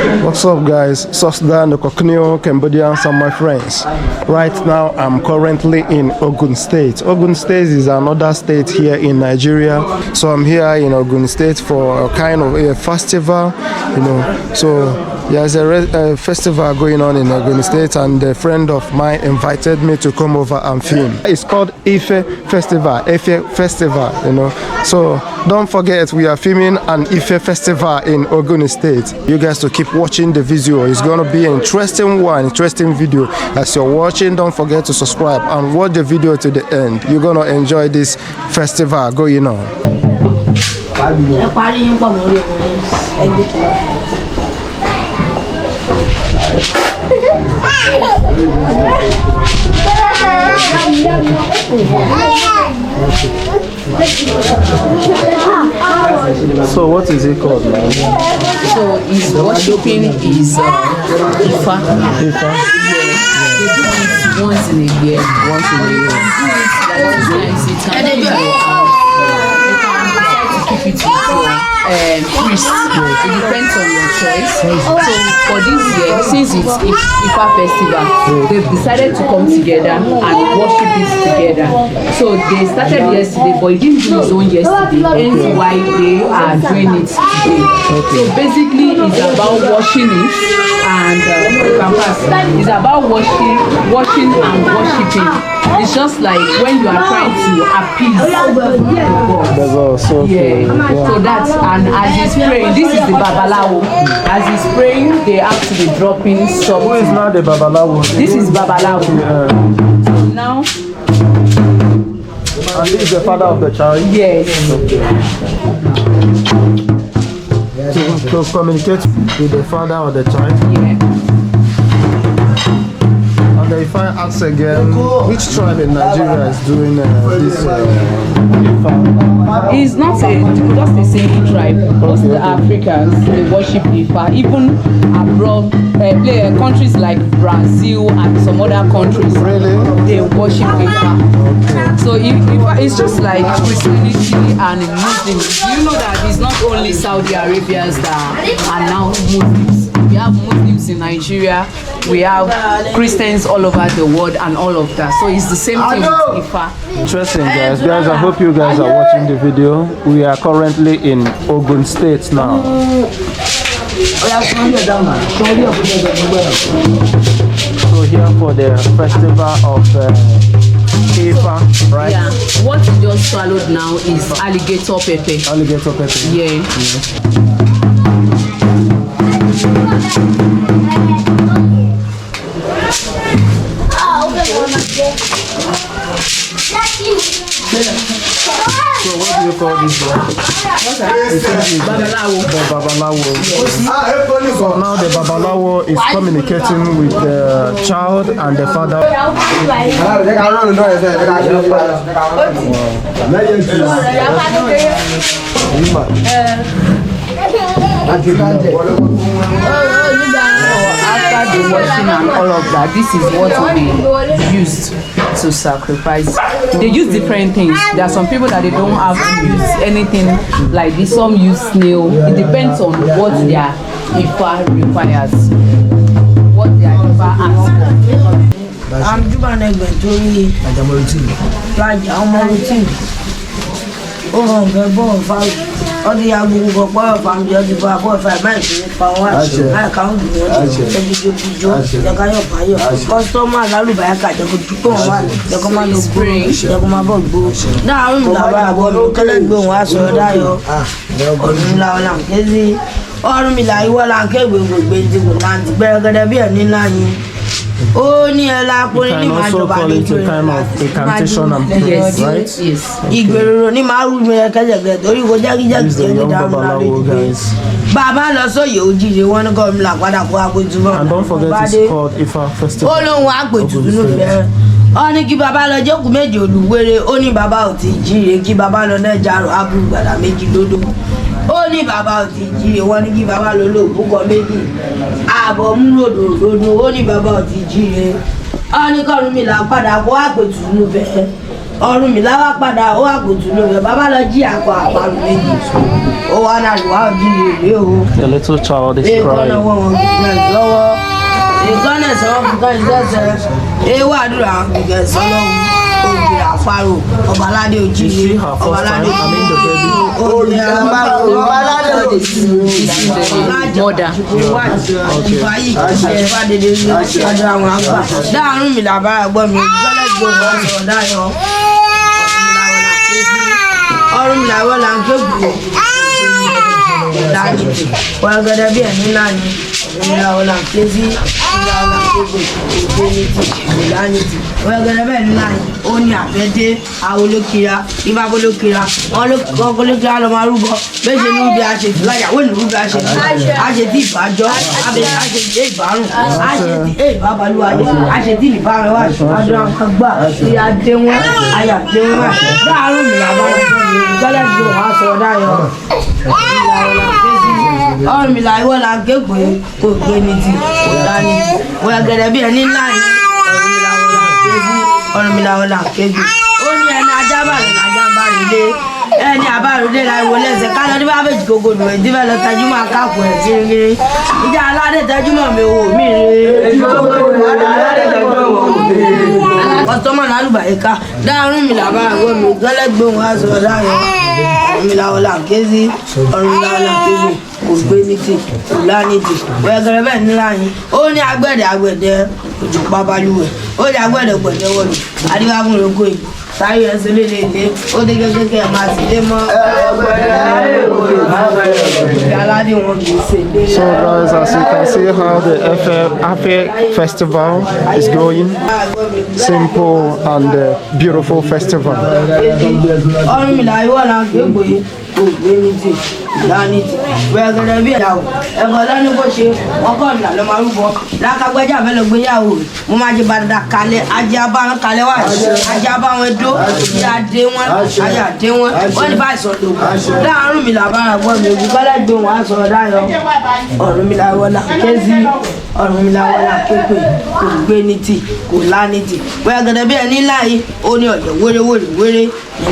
What's up, guys? Sosdan, the Kokneo, Cambodians, and my friends. Right now, I'm currently in Ogun State. Ogun State is another state here in Nigeria. So I'm here in Ogun State for a kind of a festival, So there's a festival going on in Ogun State, and a friend of mine invited me to come over and film. It's called IFa Festival, So don't forget, we are filming an IFa Festival in Ogun State. You guys to keep watching the video. It's gonna be an interesting video. As you're watching, don't forget to subscribe and watch the video to the end. You're gonna enjoy this festival going on. So what is it called now? So his worshipping is IFa. IFa? They do it once in a year. Keep it priests. It depends on your choice. So for this year, since it's IFa Festival, they've decided to come together and worship it together. So they started yesterday, but it didn't do its own yesterday. Hence why they are doing it today. So basically, it's about washing it and it's about washing and worshiping. It's just like when you are trying to appease God. That's also So that's, and as he's praying, this is the Babalawo. As he's praying, they have to be dropping something. Who is now the Babalawo? This is Babalawo. So now. And this is the father of the child? Yes. To communicate with the father of the child? Yeah. And if I ask again, which tribe in Nigeria is doing this IFa? It's not just the same tribe. Most of the Africans, they worship IFA. Even abroad, countries like Brazil and some other countries, they worship IFA. Okay. So IFA is just like Christianity and Muslims. You know that it's not only Saudi Arabians that are now Muslims. We have Muslims in Nigeria, we have Christians all over the world and all of that. So it's the same thing with IFA. Interesting, guys. I hope you guys are watching the video. We are currently in Ogun State now. So here for the festival of IFa, right? Yeah. What you just swallowed now is alligator pepper. Alligator pepper. Yeah. So what do you call this one? Babalawo. The Babalawo. So now the Babalawo is communicating with the child and the father. After the washing and all of that, this is what will be used to sacrifice. They use different things. There are some people that they don't have to use anything like this. Some use snail. It depends on what their IFA requires. What their IFA asks. I'm doing a good all the young go from the other bar, 5 minutes, I count the customer, I look back at the command of spring, the command of books. Now, I'm going to Orunmila, you are okay with the burger, be an inline. Oh, near La You can also call it a kind of incantation and prayer, right? Yes. Igberoni maru me kaje tori go jagi guys. Baba lo so ye ojire won go mi la pada ko apojumo. And don't forget it's called IFA Festival. Olohun apojumo no be. Oni ki baba lo joku meje oluwere, oni baba o ti jire ki baba lo na jaro abu gbada meji lodo. Oni baba o ti jire won ki baba lo lo buko meji. Abo mu rodo oni baba o ti jire. Oni Orunmila pada ko apojumo be. Orunmila wá padà ó wà kò tún lóore bàbá lọ jí àpò àparò méjì ó wà náà lù wá òjì rèé o. The little child is èèkánná crying. wọn gbìyànjú lọ́wọ́ èèkánná ẹ̀sọ́ wọn fi kán ìṣẹ́sẹ̀ èèwà àdúrà wọn fi kẹ́ ẹ̀sọ́ lọ́wọ́ ògì àparò ọbaládé òjìlé ọbaládé Mother. ìfàyè ìfàdédé àdúrà wọn àgbà dáhùn mi làbára gbọ́ mi gbọ́lẹ́gbọ́ wọn sọ̀rọ̀ dáyọ̀ ọrùn mi làwọn là ń ké gbòó dájú wọn gẹ́gẹ́ bí ẹ̀mí náà ni ìlàwọ̀ là ń ké sí ìlàwọ̀ là ń ké gbòó ìdẹ́nìtì ìlànìtì wọn gẹ́gẹ́ bẹ́ẹ̀ ní náà ni ó ní àfẹ́dé àwolókira ìbábolókira wọn olókira lọ máa rúbọ bẹ́ẹ̀ ṣe ní rúbi àṣetì láyàwó ní rúbi àṣetì àṣetì ìbàjọ́ àṣetì ìbárùn àṣetì ìbábalúwayé àṣetì ìbárùn wà àdúrà nǹkan gbà ìyá dé wọn àyà dé wọn dáhùn mi làbára gbọ́dọ̀ ju wàá sọ̀rọ̀ dáyọ̀ ọrùn mi làwọ là ń ké pé kò gbé ní ti kò dá ní ti wọ́n gẹ̀dẹ̀ bí ẹni ńlá yìí ọrùn mi làwọ là ń ké bí ó ní ẹni ajá bàrẹ̀ lájá ń bá rí lé ẹni àbáròdé la ìwò lẹ́sẹ̀ ká lọ ní bá bèjì gbogbo nù ẹ̀ dífẹ́ lọ tẹjúmọ́ akáàkùn ẹ̀ kiri ìjà aládé tẹjúmọ́ mi ò mí ọtọmọ lálùbà ẹka dáhùn mi làbá àwọn mi gẹlẹgbẹ wọn aṣọ dáhùn mi làwọn là ń ké sí ọrùn mi làwọn là ń ké sí kò gbé ní ti kò láni ti wẹ́gẹ́rẹ́ bẹ́ẹ̀ nílá yín ó ní agbẹ̀dẹ òjò pápálúwẹ̀ ó ní agbẹ̀dẹ gbẹ̀dẹ wọ̀lú adíwáfún lóko yìí sáyé ẹsẹ̀ lélẹ́lẹ́ ó dé gẹ́gẹ́ máa sì lé mọ́ aládé wọn kì í ṣe lé. So guys, as you can see how the IFa Festival is going. Simple and beautiful festival. ọrùn mi làwọn ìwọ là ń ké pé kò gbé ní ti ìlànà ti wẹ́gẹ́rẹ́ bí ẹ̀yàwó ẹ̀kọ́ lẹ́nu bó ṣe ọkọ̀ ìlà ló máa rúbọ lákàgbẹ́jà fẹ́ lọ gbéyàwó rẹ̀ mo máa jẹ bàdàdà kalẹ̀ ajé abáwọn kalẹ̀ wá ajé abáwọn dó ìyá dé wọn ayé àdé wọn wọ́n ní báyìí sọ̀rọ̀ láàárùn mi làbára gbọ́ mi òbí kọ́lẹ́ gbé wọn á sọ̀rọ̀ dáyọ̀ ọ̀rùn mi làwọn là ké sí ọ̀rùn mi làwọn là ké pé kò gbé ní ti kò lá ní ti wẹ́gẹ́rẹ́ bí ẹni láàyè ó ní ọ̀dẹ̀ wéré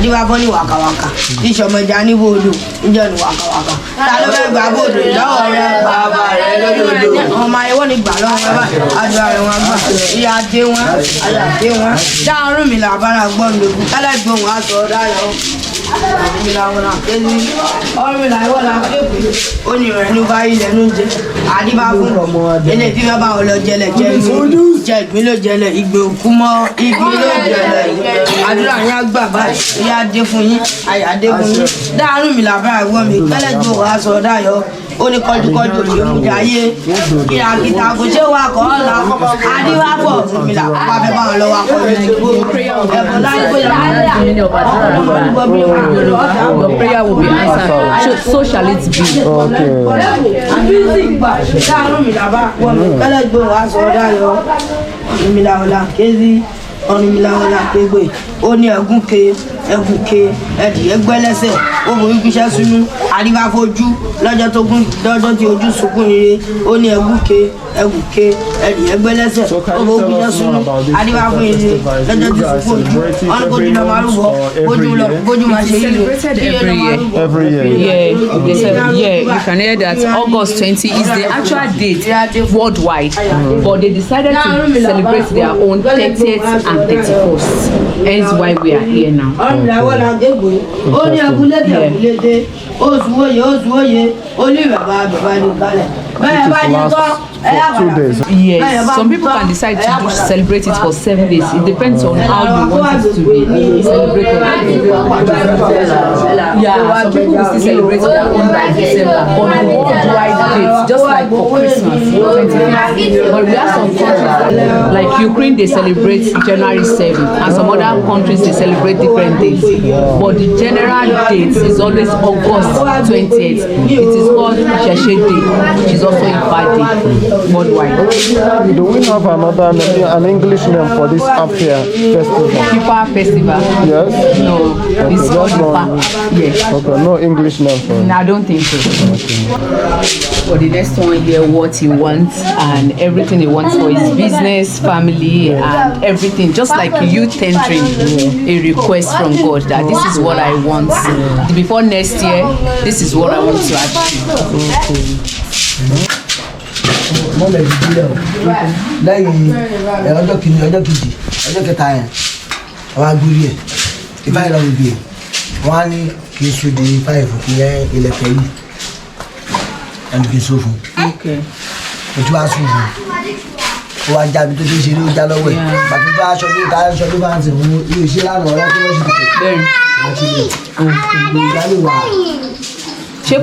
ìyẹn bá bọ́ ní wàkàwàkà ìṣọmọ ìjà níbo odò níjẹ́ ní wàkàwàkà ta ló fẹ́ gbà bòdò lọ́wọ́ rẹ bàbá rẹ lódò ọmọ ayé wọ́n ní gbà lọ́wọ́ rẹ bá àdúrà rẹ wọn gbà ìyá dé wọn àyà dé wọn dáhùn mi làbára gbọ́n mi lòkù kálẹ̀ gbọ́n wọn aṣọ dáyọ̀ mi làwọn là ké sí ọrùn mi làwọn là ké pé ó ní ìrìn ní bá ilẹ̀ ní jẹ àdìbá fún ilé tí wọ́n bá wọn lọ jẹlẹ̀ jẹ ìgbín ló jẹlẹ̀ ìgbè òkú mọ́ ìgbín ló jẹlẹ̀ àdúrà yẹn á gbà báyìí ìyá dé fún yín àyà dé fún yín dáhùn mi làbára gbọ́n mi kálẹ̀ gbọ́n wọn aṣọ dáyọ̀ ó ní kọjúkọjú òṣèlú ayé kìràkìtà kò ṣe wà kọ́ ọ̀la adíwápọ̀ fún mi là wà bẹ́ẹ̀ báwọn lọ́wọ́ akọ̀wé ẹ̀bùn láyé pé your prayer will be answered. So shall it be. dáhùn mi làbá pọ̀ mi kálẹ̀ gbọ́n wá sọ dáyọ̀ mi làwọn là kézì Orunmila la pégbe ó ní ẹgúnke ẹdìyẹ gbẹ́lẹ́sẹ̀ ó mú ibiṣẹ́ sínú àríwáfojú lọ́jọ́ tí ojú sunkún rere ó ní ẹgúnke ẹdìyẹ gbẹ́lẹ́sẹ̀ ó mú ibiṣẹ́ sínú àríwáfún rere lọ́jọ́ tí sunkún ojú ọ̀nà kojú lọ máa rúbọ kojú máa ṣe yìí Every year. Yeah, you can hear that August 20 is the actual date worldwide, but they decided to celebrate their own 30th and 31st. Hence why we are here now. Yes, some people can decide to celebrate it for 7 days. It depends on how you want it to be celebrated. Yeah, some people will still celebrate their own by December on a worldwide date, just like for Christmas, 25th. But we have some countries like Ukraine, they celebrate January 7th, and some other countries they celebrate different dates. But the general date is always August 20th. It is called Sheshe Day, which is also IFa Day. worldwide. Do we have another name, an English name for this IFa festival? IFa Festival. Yes? No, it's called IFa. Yes. Okay, no English name for it. No, I don't think so. For the next one here, what he wants and everything he wants for his business, family, and everything. Just like you tendering a request from God that this is what I want. Before next year, this is what I want to achieve. lẹ́yìn ọjọ́ kìíní ọjọ́ kejì ọjọ́ kẹta yẹn wọ́n á gbórí ẹ̀ ìfá ìlọ gbogbo ẹ̀ wọ́n á ní kí n so di ifá ìfò kí yẹn ilẹ̀kẹ̀ yìí ẹni kí n so fún ojú wa sùn fún ó wá jáde tó tó ṣe ní ó já lọ́wọ́ ẹ̀ bàtí bá aṣọ tó ta aṣọ tó bá ń sìn fún ilé iṣẹ́ lánàá ọ̀rẹ́ tó wọ́n ṣe tètè wọ́n ti lè ìgbàlè wà. ṣé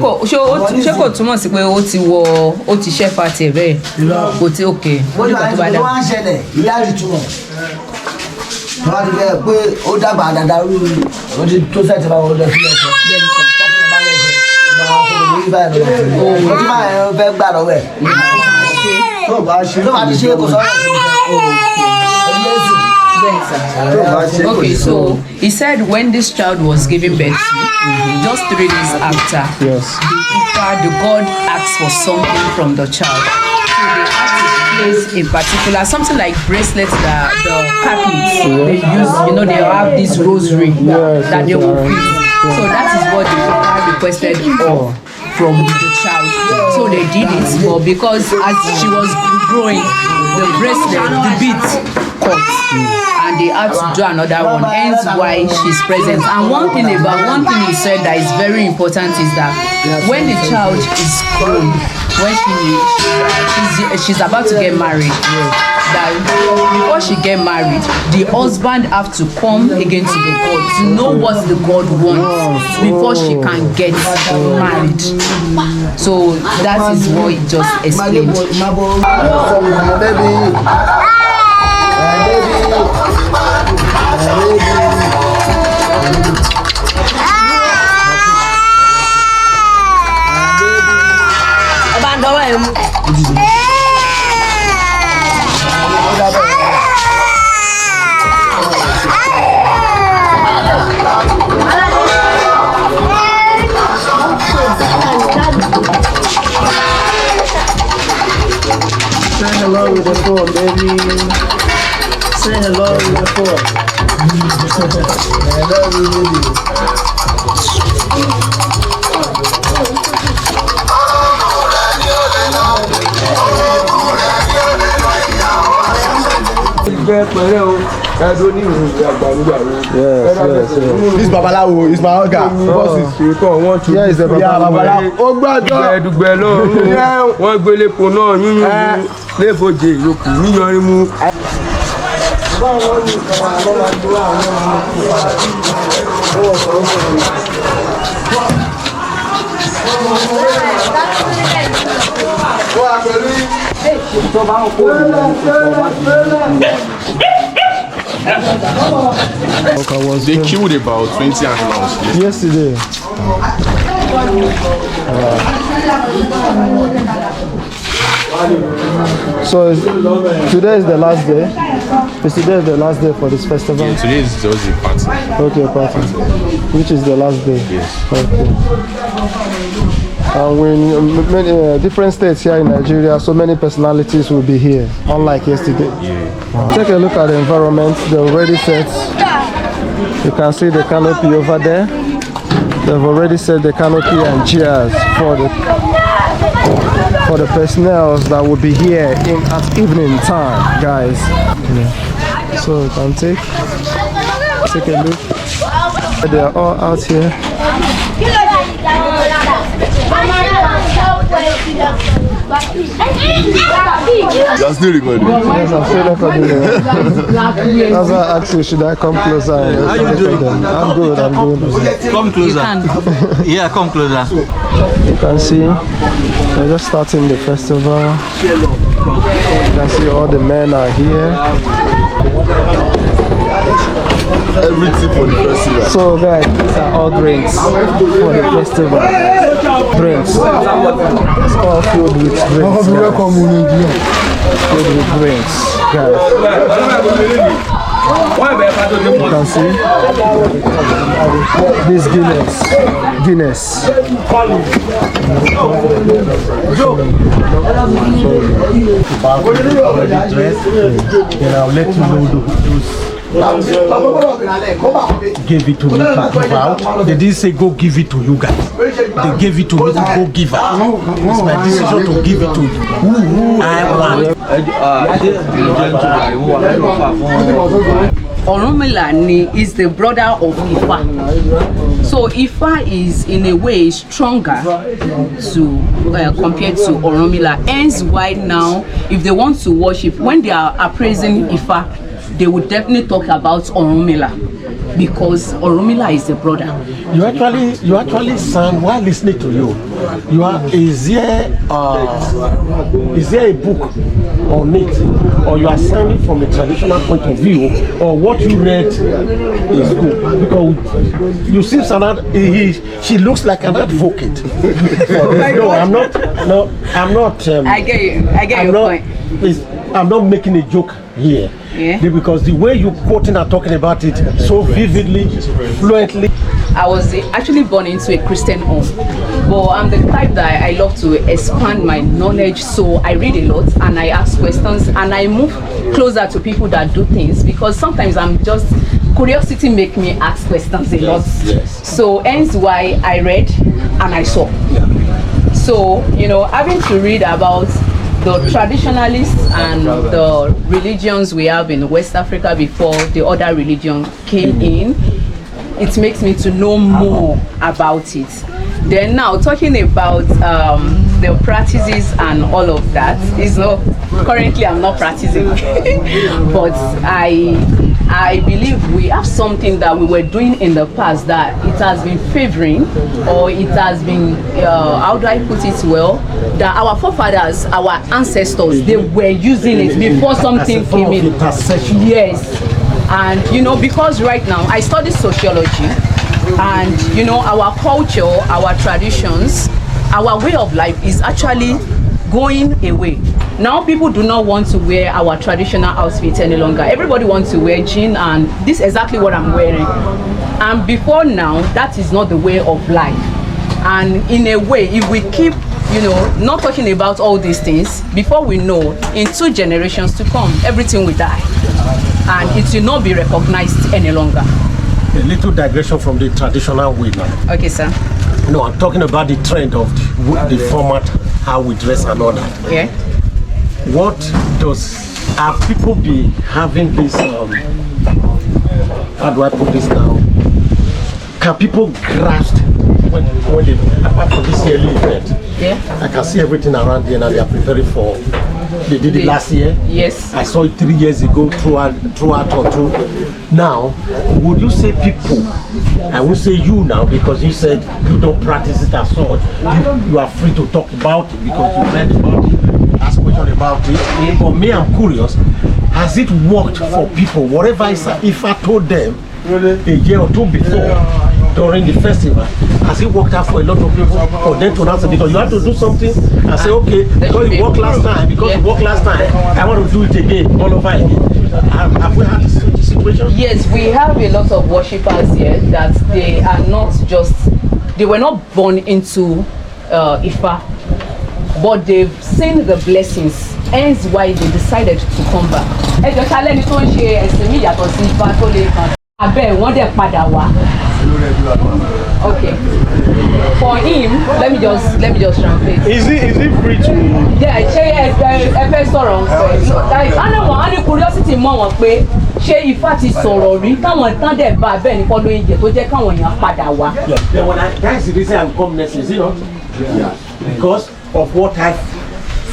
kò túmọ̀ sí pé ó ti ṣẹ́fà tiẹ̀ bẹ́ẹ̀ kò tí òkè nígbà tó bá dá. wọ́n á ṣẹlẹ̀ ìyá rí túmọ̀ tó bá ti bẹ́ẹ̀ pé ó dàgbà dáadáa ó ti tó sẹ́ẹ̀tì bá wọlé sílẹ̀ fún tọkùnrin bá lẹ̀ fẹ́ ìgbà wọn fún mi nígbà yẹn lọ́wọ́ fún mi tí máa yẹn fẹ́ gbà lọ́wọ́ ẹ̀ tó bá ti ṣe kò sọ́rọ̀ Okay, so he said when this child was giving birth to, just 3 days after, the God asked for something from the child. So they had to place in particular something like bracelets that the Catholics they use. You know, they have this rosary that they will fix. So that is what the God requested from the child. So they did it, but because as she was growing, the bracelet, the bead cut. And they had to do another one, hence why she's present. And one thing he said that is very important is that when the child is grown, when she's about to get married, that before she get married, the husband have to come again to the God to know what the God wants before she can get married. So that is what he just explained. Say hello with the phone, baby. Say hello with the phone. Hello, baby. This babalawo is my oga. Yeah, it's the babalawo. Ó gbàdọ̀. Dùgbẹ́ lọ́rùn. Wọ́n gbé lépo náà yúnyún léfojè yòókù yíyanrin mú. They killed about 20 animals yesterday. So today is the last day. Today is the last day for this festival. Yeah, today is just a party. Okay, party. Which is the last day? Yes. Okay. And in many different states here in Nigeria, so many personalities will be here, unlike yesterday. Yeah. Take a look at the environment. They already set. You can see the canopy over there. They've already set the canopy and chairs for the personnel that will be here at evening time, guys. So you can take a look. They are all out here. You're still recording? Yes, I'm still recording. That's why I asked you, should I come closer? How you doing? I'm good. Come closer. Yeah, come closer. You can see, we're just starting the festival. You can see all the men are here. Everything for the festival. So guys, these are all drinks for the festival. Drinks. It's all filled with drinks. Filled with drinks, guys. You can see this Guinness. Then I'll let you know those gave it to me to give out. They didn't say go give it to you guys. They gave it to me to go give out. It's my decision to give it to who I want. Orunmila is the brother of Ifa. So Ifa is in a way stronger to compared to Orunmila. Hence why now, if they want to worship, when they are appraising Ifa, they would definitely talk about Orunmila because Orunmila is the brother. You actually sang while listening to you. Is there a book on it, or you are singing from a traditional point of view, or what you read is good? Because you see, she looks like an advocate. No, I'm not. I get your point. I'm not making a joke here. Yeah. Because the way you quoting and talking about it so vividly, fluently. I was actually born into a Christian home, but I'm the type that I love to expand my knowledge, so I read a lot and I ask questions and I move closer to people that do things because sometimes curiosity make me ask questions a lot. Yes. So hence why I read and I saw. So, having to read about the traditionalists and the religions we have in West Africa before the other religion came in, it makes me to know more about it. Then now talking about the practices and all of that is currently I'm not practicing but I believe we have something that we were doing in the past that it has been favoring, or it has been how do I put it well, that our forefathers, our ancestors, they were using it before something came in. Yes. And because right now I study sociology, and our culture, our traditions, our way of life is actually going away. Now people do not want to wear our traditional outfits any longer. Everybody wants to wear jeans, and this is exactly what I'm wearing. And before now, that is not the way of life. And in a way, if we keep not talking about all these things, before we know, in 2 generations to come, everything will die and it will not be recognized any longer. A little digression from the traditional way now. Okay, sir. No, I'm talking about the trend of the format, how we dress and all that. Yeah. What are people be having this, how do I put this now? Can people grasp when they, apart from this yearly event? Yeah. I can see everything around here and they are preparing for, they did it last year. Yes. I saw it 3 years ago throughout or two. Now, would you say people, I won't say you now because you said you don't practice it as such, you are free to talk about it because you read about it, ask questions about it. But me, I'm curious, has it worked for people? Whatever if I told them a year or two before, during the festival, has it worked out for a lot of people for them to answer? Because you have to do something and say, okay, because you worked last time, I want to do it again, all over again. Have we had this situation? Yes, we have a lot of worshippers here that they were not born into Ifa, but they've seen the blessings, hence why they decided to come back. Okay. For him, let me just translate. Is it free to? Yeah, curiosity Ifá ti sọ̀rọ̀ rí káwọn tán dẹ̀ bá bẹ́ẹ̀ ní following year tó jẹ́ káwọn èèyàn padà wá. That's the reason I'm coming next, is it not? Yeah. Because of what I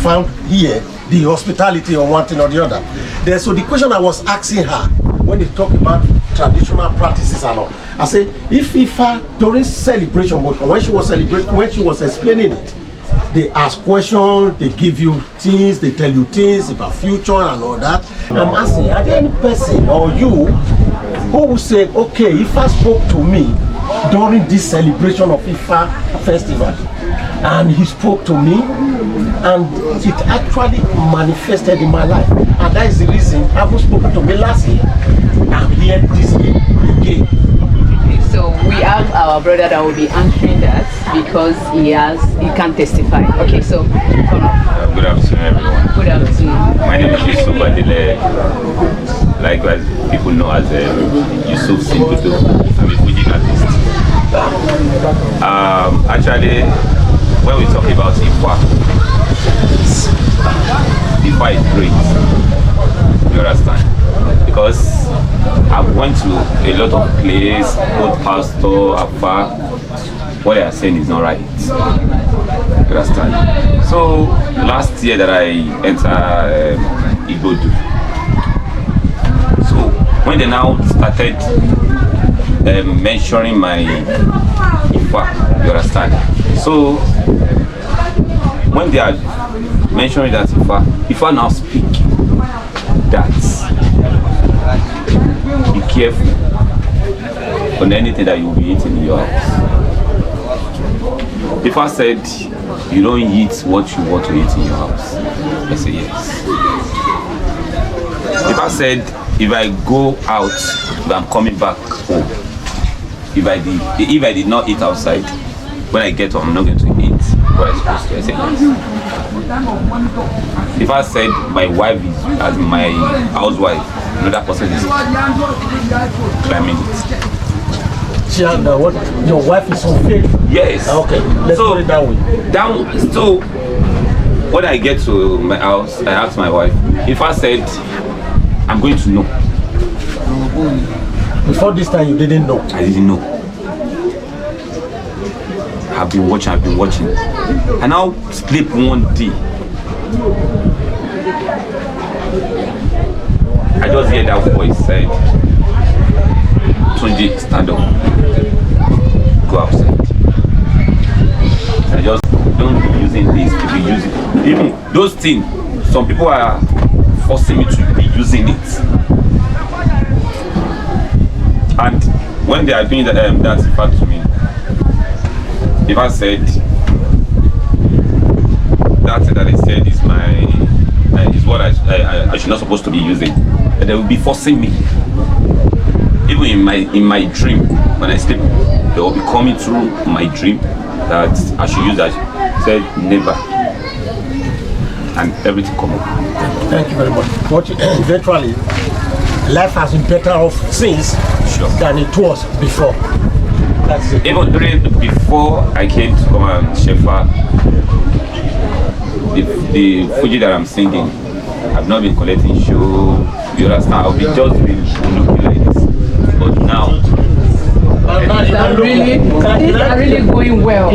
found here, the hospitality or one thing or the other. So the question I was asking her when they talk about traditional practices and all, I say if Ifa during celebration, when she was explaining it, they ask questions, they give you things, they tell you things about future and all that. I'm asking, are there any person or you who will say, okay, Ifa spoke to me during this celebration of Ifa festival, and he spoke to me, and it actually manifested in my life. And that is the reason, having spoken to me last year, I'm here this year again. So we have our brother that will be answering that because he can testify. Okay, so come on. Good afternoon, everyone. Good afternoon. My name is Yusuf Adile. Likewise, people know as Yusuf Simputo. I'm a Fuji artist. Actually, when we talk about IFa is great. You understand? Because I've went to a lot of places, old pastor, Afa. What they are saying is not right. You understand? So last year that I entered Ibodu, so when they now started mentioning my IFa, you understand? So when they are mentioning that IFa now speak that be careful on anything that you will be eating in your house. IFa said you don't eat what you want to eat in your house. I say yes. IFa said if I go out, if I'm coming back home, if I did not eat outside, when I get home I'm not going to eat what I'm supposed to. I say yes. IFa said my wife is as my housewife, another person is claiming it. What, your wife is unfaithful? Yes. Okay, let's put it that way. So when I get to my house, I asked my wife. IFa said I'm going to know. Before this time you didn't know? I didn't know. I've been watching. I now sleep one day. I just hear that voice said, Tunji, stand up. Go outside. I just don't be using this to be using. Even those things, some people are forcing me to be using it. And when they are doing that IFa to me, IFa said that I said is is what I should not supposed to be using. And they will be forcing me. Even in my dream, when I sleep, they will be coming through my dream that I should use that. Said never. And everything come up. Thank you very much. But eventually, life has been better off since than it was before. That's it. Even before I came to come and Shefa, the Fuji that I'm singing, I've not been collecting show. You understand? I've been just been looking like this. But now, things are really going well.